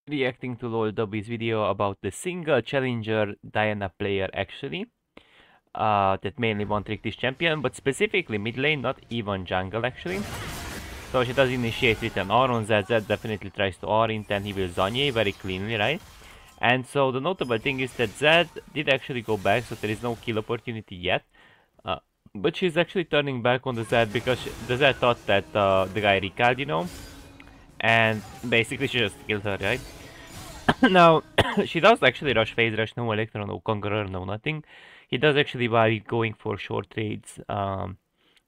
reacting to Lol Dobby's video about the single challenger Diana player actually. That mainly one-trick this champion, but specifically mid lane, not even jungle actually. So she does initiate with an R on Zed. Zed definitely tries to R int and he will Zanye very cleanly, right? And so the notable thing is that Zed did actually go back, so there is no kill opportunity yet. Uh, but she's actually turning back on the Zed because the Zed thought that the guy recalled, you know? And basically she just killed her, right? Now, she does actually rush phase rush, no Electro, no Conqueror, no nothing. He does actually by going for short trades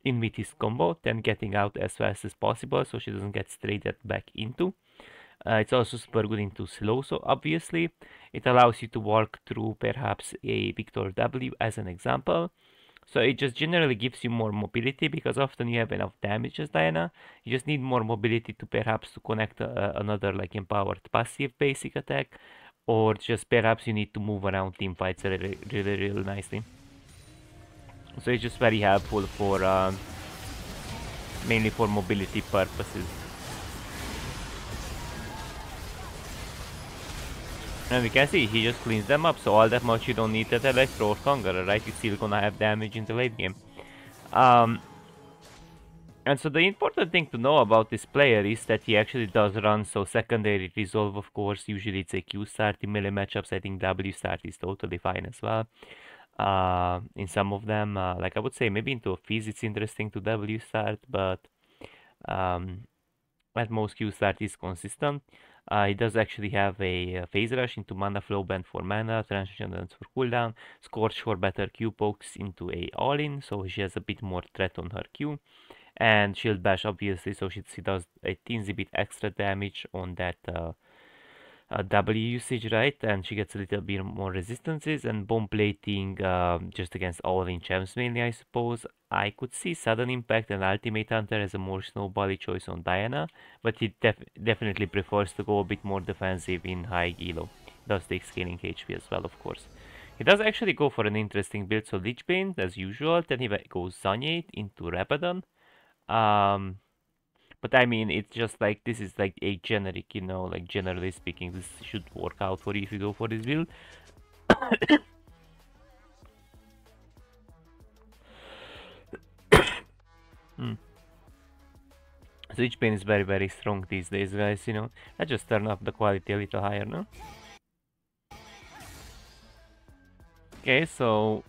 in with his combo, then getting out as fast as possible so she doesn't get traded back into. It's also super good into slow, so obviously it allows you to walk through perhaps a Victor W as an example. So it just generally gives you more mobility because often you have enough damage as Diana. You just need more mobility to perhaps to connect another like empowered passive basic attack, or just perhaps you need to move around team fights really nicely. So it's just very helpful for mainly for mobility purposes. And we can see he just cleans them up, so all that much you don't need that Electro or Conqueror, right? You're still gonna have damage in the late game. And so the important thing to know about this player is that he actually does run, so secondary resolve, of course, usually it's a Q start. In melee matchups, I think W start is totally fine as well. In some of them, like I would say maybe into a Fizz it's interesting to W start, but at most Q start is consistent. He does actually have a phase rush into mana flow band for mana, transcendence for cooldown, scorch for better Q pokes into a all-in, so she has a bit more threat on her Q, and shield bash obviously, so she does a teensy bit extra damage on that W usage, right? And she gets a little bit more resistances, and bomb plating just against all-in champs mainly, I suppose. I could see sudden impact and ultimate hunter as a more snowbally choice on Diana, but he definitely prefers to go a bit more defensive in high elo. Does take scaling HP as well, of course. He does actually go for an interesting build, so Lich Bane as usual, then he goes Zanyate into Rabadon. But I mean, it's just like, this is like a generic, you know, like generally speaking, this should work out for you if you go for this build. Lich Bane is very strong these days, guys, you know. Let's just turn up the quality a little higher, no? Okay, so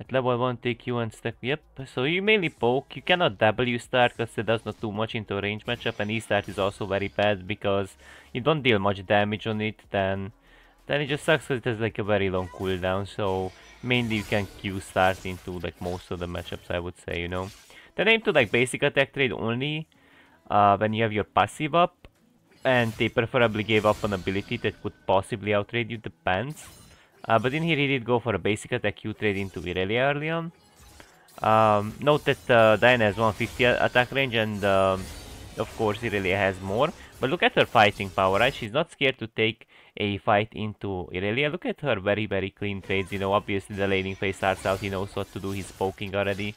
at level 1 take you and stack, yep. So you mainly poke, you cannot W start because it does not do much into a range matchup, and E start is also very bad because you don't deal much damage on it, then it just sucks because it has like a very long cooldown, so mainly you can Q start into like most of the matchups, I would say, you know. Then aim to like basic attack trade only when you have your passive up, and they preferably gave up an ability that could possibly outtrade you, depends. But in here he did go for a basic attack Q trade into Irelia early on. Note that Diana has 150 attack range, and of course Irelia has more. But look at her fighting power, right? She's not scared to take a fight into Irelia. Look at her very clean trades. You know, obviously the laning phase starts out, he knows what to do, he's poking already.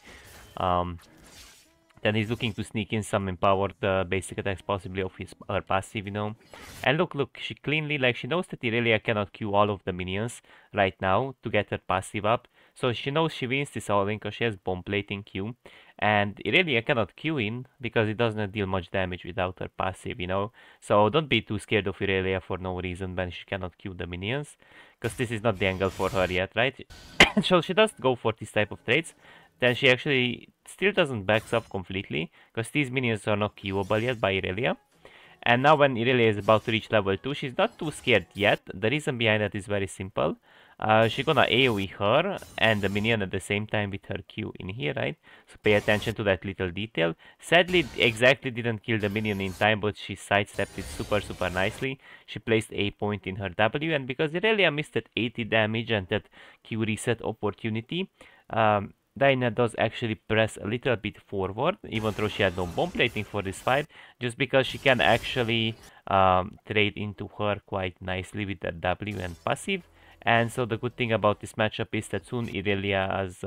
Then he's looking to sneak in some empowered basic attacks, possibly of her passive, you know. And look, she cleanly, like, she knows that Irelia cannot Q all of the minions right now to get her passive up. So she knows she wins this all-in because she has bomb plating Q. And Irelia cannot Q in because it doesn't deal much damage without her passive, you know. So don't be too scared of Irelia for no reason when she cannot Q the minions, because this is not the angle for her yet, right? So she does go for this type of trades. Then she actually still doesn't back up completely, because these minions are not Qable yet by Irelia. And now when Irelia is about to reach level 2, she's not too scared yet. The reason behind that is very simple. She's gonna AoE her and the minion at the same time with her Q in here, right? So pay attention to that little detail. Sadly, exactly didn't kill the minion in time, but she sidestepped it super nicely. She placed a point in her W, and because Irelia missed that 80 damage and that Q reset opportunity, Diana does actually press a little bit forward, even though she had no bomb plating for this fight, just because she can actually trade into her quite nicely with that W and passive. And so the good thing about this matchup is that soon Irelia's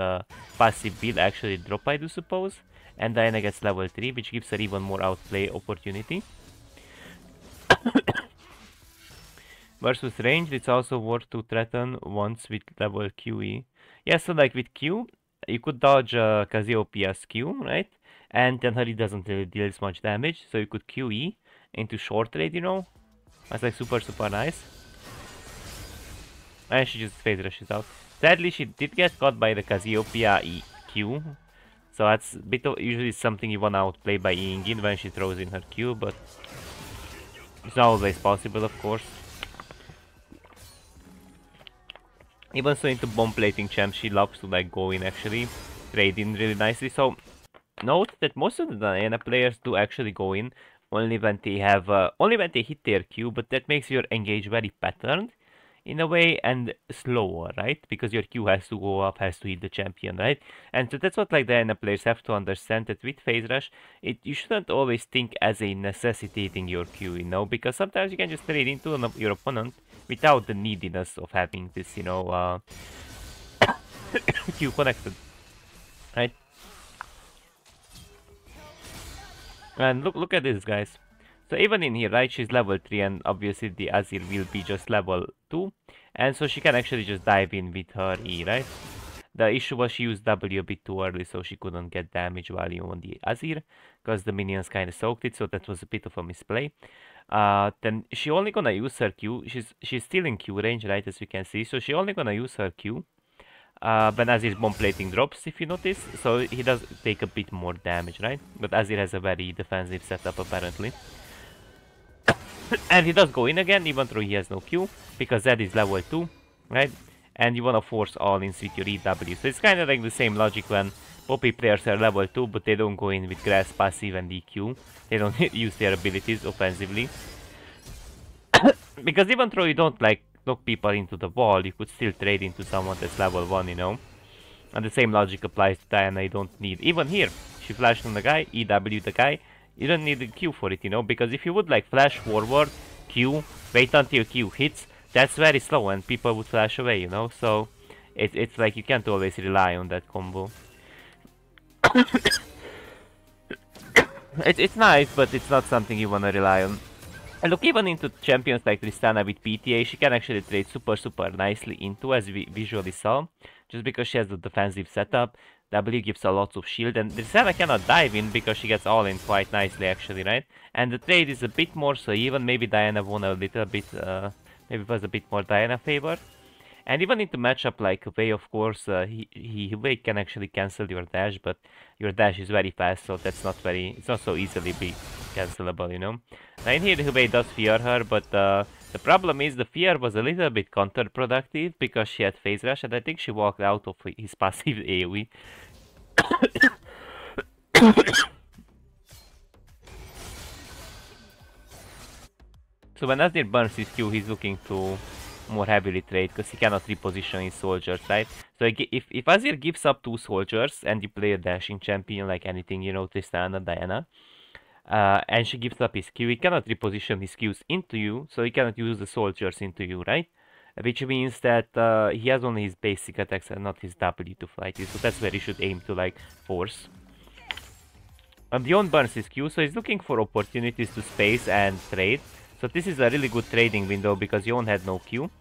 passive will actually drop, I do suppose. and Diana gets level 3, which gives her even more outplay opportunity. Versus ranged, it's also worth to threaten once with level QE. Yeah, so like with Q, you could dodge Cassiopeia's Q, right? And then Hurry doesn't really deal as much damage, so you could QE into short trade, you know? That's like super nice. And she just phase rushes out. Sadly, she did get caught by the Cassiopeia Q. So that's a bit of, usually something you wanna outplay by Eing in when she throws in her Q, but it's not always possible, of course. Even so, into bomb plating champ, she loves to like go in actually, trade in really nicely. So note that most of the Diana players do actually go in only when they have only when they hit their Q, but that makes your engage very patterned in a way and slower, right? Because your Q has to go up, has to hit the champion, right? And so that's what like Diana players have to understand, that with phase rush, you shouldn't always think as a necessitating your Q, you know, because sometimes you can just trade into your opponent without the neediness of having this, you know, Q connected, right? And look at this, guys. So even in here, right, she's level 3, and obviously the Azir will be just level 2. And so she can actually just dive in with her E, right? The issue was she used W a bit too early, so she couldn't get damage value on the Azir, because the minions kind of soaked it, so that was a bit of a misplay. Then she only gonna use her Q. She's still in Q range, right, as we can see. So she only gonna use her Q when Azir's bomb plating drops, if you notice. So he does take a bit more damage, right? But Azir has a very defensive setup apparently. And he does go in again, even though he has no Q, because Zed is level 2, right? And you wanna force all-ins with your EW. So it's kind of like the same logic when Poppy players are level 2, but they don't go in with Grass, Passive and EQ. They don't use their abilities offensively. Because even though you don't like knock people into the wall, you could still trade into someone that's level 1, you know? And the same logic applies to Diana. You don't need, even here, she flashed on the guy, EW the guy, you don't need a Q for it, you know, because if you would like flash forward, Q, wait until Q hits, that's very slow and people would flash away, you know, so it's like you can't always rely on that combo. It's nice, but it's not something you wanna rely on. And look, even into champions like Tristana with PTA, she can actually trade super nicely into, as we visually saw, just because she has the defensive setup. W gives her lots of shield, and Tristana cannot dive in because she gets all in quite nicely actually, right? And the trade is a bit more so even, maybe Diana won a little bit, maybe it was a bit more Diana favor. And even into matchup like Hwei, of course, Hwei can actually cancel your dash, but your dash is very fast, so that's not very, it's not so easily be cancelable, you know. Now in here Hwei does fear her, but the problem is the fear was a little bit counterproductive because she had phase rush, and I think she walked out of his passive AoE. So when Azir burns his Q, he's looking to more heavily trade because he cannot reposition his soldiers, right? So if Azir gives up 2 soldiers and you play a dashing champion like anything, you know, Tristana, Diana, and she gives up his Q, he cannot reposition his Qs into you, so he cannot use the soldiers into you, right? Which means that he has only his basic attacks and not his W to fight you, so that's where he should aim to like force. And Yon burns his Q, so he's looking for opportunities to space and trade. So this is a really good trading window because Yon had no Q.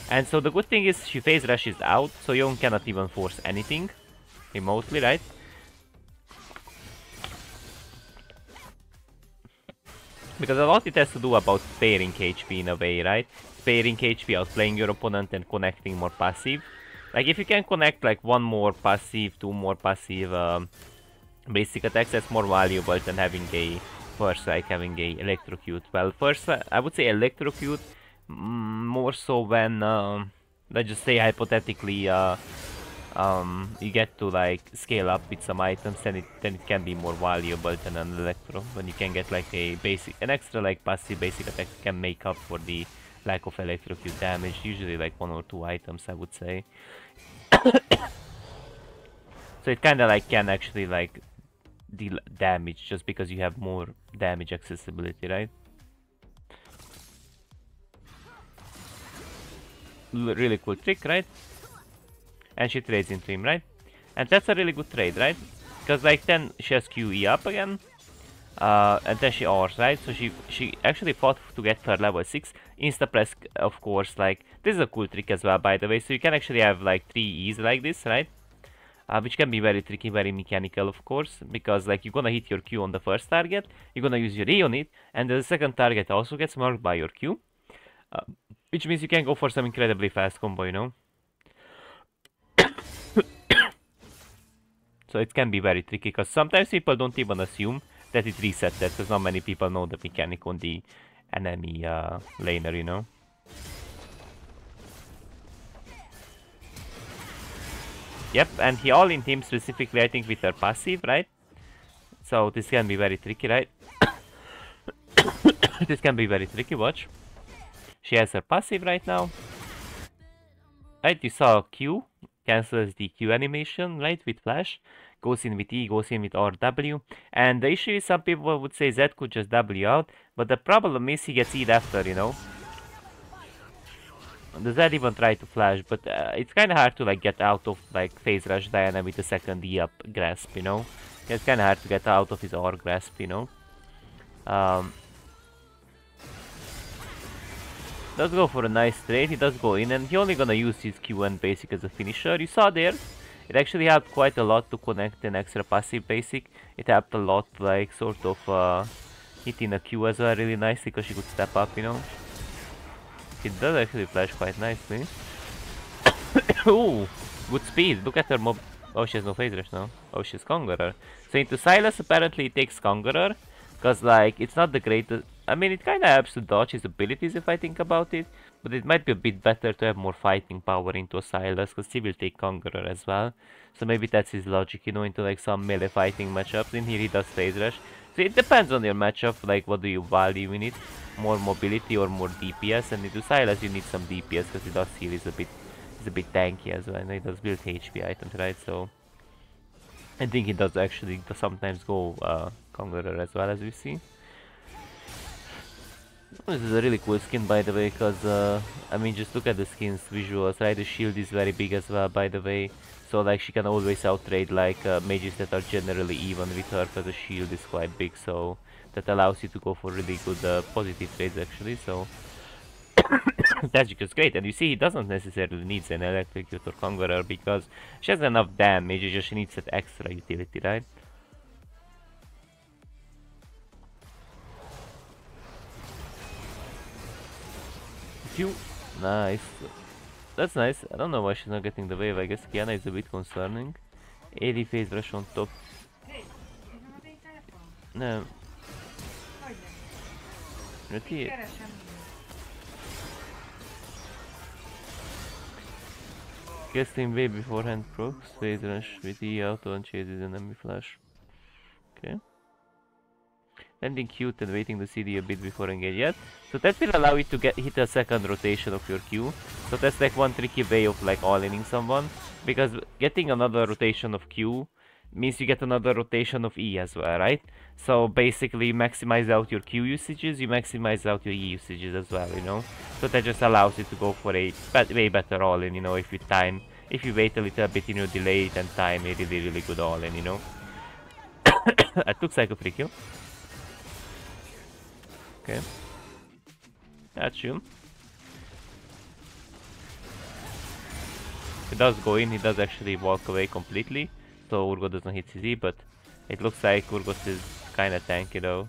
And so the good thing is she phase rushes out, so Yon cannot even force anything remotely, right? Because a lot it has to do about sparing HP in a way, right? Sparing HP, outplaying your opponent and connecting more passive. Like if you can connect like 1 more passive, 2 more passive basic attacks, that's more valuable than having a first, like having a electrocute. Well, first I would say electrocute more so when let's just say hypothetically you get to like scale up with some items, then it can be more valuable than an electro, when you can get like an extra like passive basic attack can make up for the lack of electrocute damage, usually like 1 or 2 items I would say. So it kinda like can actually like deal damage just because you have more damage accessibility, right? Really cool trick, right? And she trades into him, right? And that's a really good trade, right? Because like then she has QE up again. And then she R's, right? So she actually fought to get her level 6. Insta-press, of course, like, this is a cool trick as well, by the way. So you can actually have like 3 E's like this, right? Which can be very tricky, very mechanical, of course, because like you're gonna hit your Q on the first target, you're gonna use your E on it, and the second target also gets marked by your Q. Which means you can go for some incredibly fast combo, you know? So it can be very tricky, because sometimes people don't even assume that it resets that, because not many people know the mechanic on the enemy laner, you know? Yep, and he all in him specifically, I think, with her passive, right? So this can be very tricky, right? This can be very tricky, watch. She has her passive right now. Right, you saw Q, cancels the Q animation, right, with flash. Goes in with E, goes in with RW. And the issue is some people would say Z could just W out, but the problem is he gets E after, you know? The Z even try to flash, but it's kinda hard to like get out of like phase rush Diana with the second E up grasp, you know? It's kinda hard to get out of his R grasp, you know? Does go for a nice trade, he does go in, and he only gonna use his Q and basic as a finisher. You saw there, it actually helped quite a lot to connect an extra passive basic. It helped a lot, like, sort of hitting a Q as well really nicely, because she could step up, you know. It does actually flash quite nicely. Ooh, good speed, look at her mob. Oh, she has no phase rush now. Oh, she's Conqueror. So into Sylas apparently it takes Conqueror, because like, it's not the greatest. I mean, it kinda helps to dodge his abilities if I think about it, but it might be a bit better to have more fighting power into a Sylas, because he will take Conqueror as well. So maybe that's his logic, you know, into like some melee fighting matchups. In here he does phase rush. So it depends on your matchup, like what do you value in it, more mobility or more DPS, and into Sylas you need some DPS, because he does heal, he's a bit tanky as well, and he does build HP items, right? So I think he does actually sometimes go Conqueror as well, as we see. This is a really cool skin, by the way, because I mean, just look at the skin's visuals, right? The shield is very big as well, by the way, so like she can always outtrade like mages that are generally even with her, because the shield is quite big, so that allows you to go for really good positive trades actually. So that's just great. And you see, he doesn't necessarily need an Electrocutor Conqueror, because she has enough damage, she needs that extra utility, right? Nice. That's nice. I don't know why she's not getting the wave. I guess Kiana is a bit concerning. 80 phase rush on top. Nem. Reti? Casting way beforehand procs. Phase rush with E auto and chases enemy flash. Okay. Landing cute and waiting the CD a bit before engage yet. So that will allow you to hit a second rotation of your Q. So that's like one tricky way of like all-inning someone. Because getting another rotation of Q means you get another rotation of E as well, right? So basically you maximize out your Q usages, you maximize out your E usages as well, you know? So that just allows you to go for a way better all-in, you know, if you wait a little bit, you know, delay it and time a really good all-in, you know? That looks like a free kill. Okay. That's you. He does go in, he does actually walk away completely, so Urgot doesn't hit CZ, but it looks like Urgot is kinda tanky though.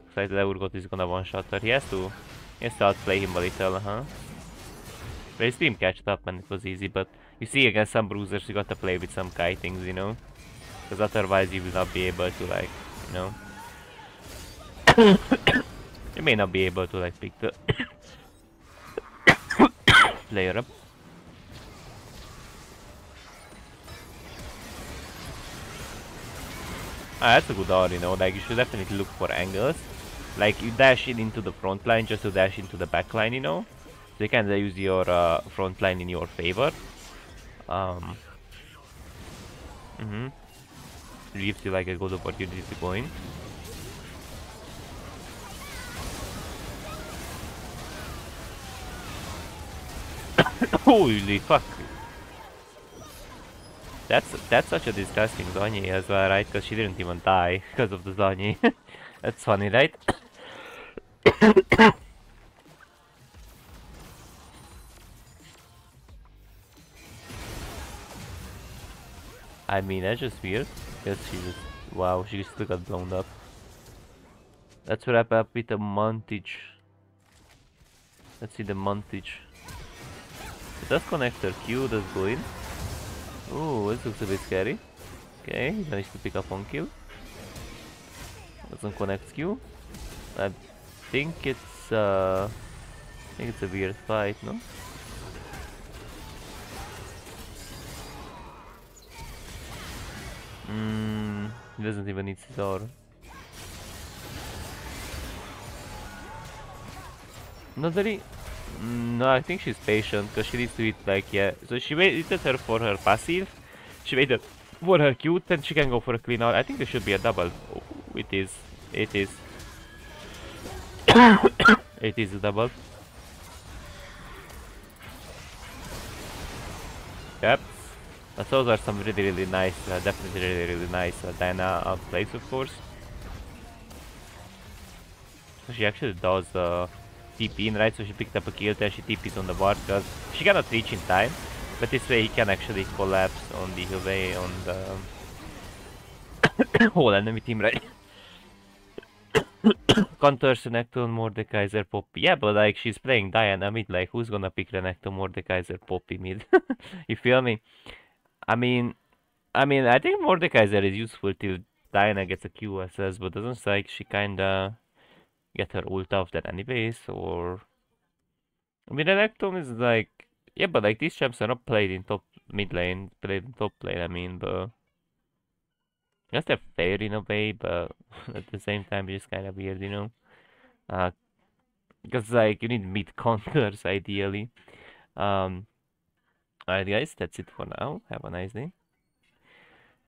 Looks like that Urgot is gonna one-shot her. He has to outplay him a little, huh? But his team catched up and it was easy, but you see against some bruisers you gotta play with some kitings, you know? Because otherwise you will not be able to like, you know? You may not be able to like pick the player up. That's a good R, you know, like you should definitely look for angles. Like you dash in into the front line just to dash into the back line, you know? So you can use your front line in your favor. Gives you like a good opportunity to go in. Holy fuck. That's such a disgusting Zhonyi as well, right? Because she didn't even die because of the Zhonyi. That's funny, right? I mean, that's just weird. Because she just... Wow, she still got blown up. Let's wrap up with a montage. Let's see the montage. It does connect her Q, does go in. Ooh, this looks a bit scary. Okay, he managed to pick up one kill. Doesn't connect Q. I think it's a weird fight, no? He doesn't even need Cesar. Not really. No, I think she's patient because she needs to eat like, yeah. So she waited her for her passive. She waited for her Q, then she can go for a clean out. I think there should be a double. Oh, it is. It is. It is a double. Yep. But those are some really nice, definitely really nice Diana plays, of course. So she actually does TP in, right? So she picked up a kill, then she TPs on the ward because she cannot reach in time. But this way he can actually collapse on the way on the whole enemy team, right? Counter Renekton, Mordekaiser, Poppy. Yeah, but like she's playing Diana mid, like who's gonna pick Renekton, Mordekaiser, Poppy mid? You feel me? I mean, I think Mordekaiser is useful till Diana gets a QSS, but doesn't like she kinda get her ult off that anyways, or... I mean, Renekton is like... Yeah, but like these champs are not played in top mid lane, played in top lane, I mean, but... I guess they're fair in a way, but at the same time it's kinda weird, you know? Because like you need mid counters ideally. Alright guys, that's it for now. Have a nice day.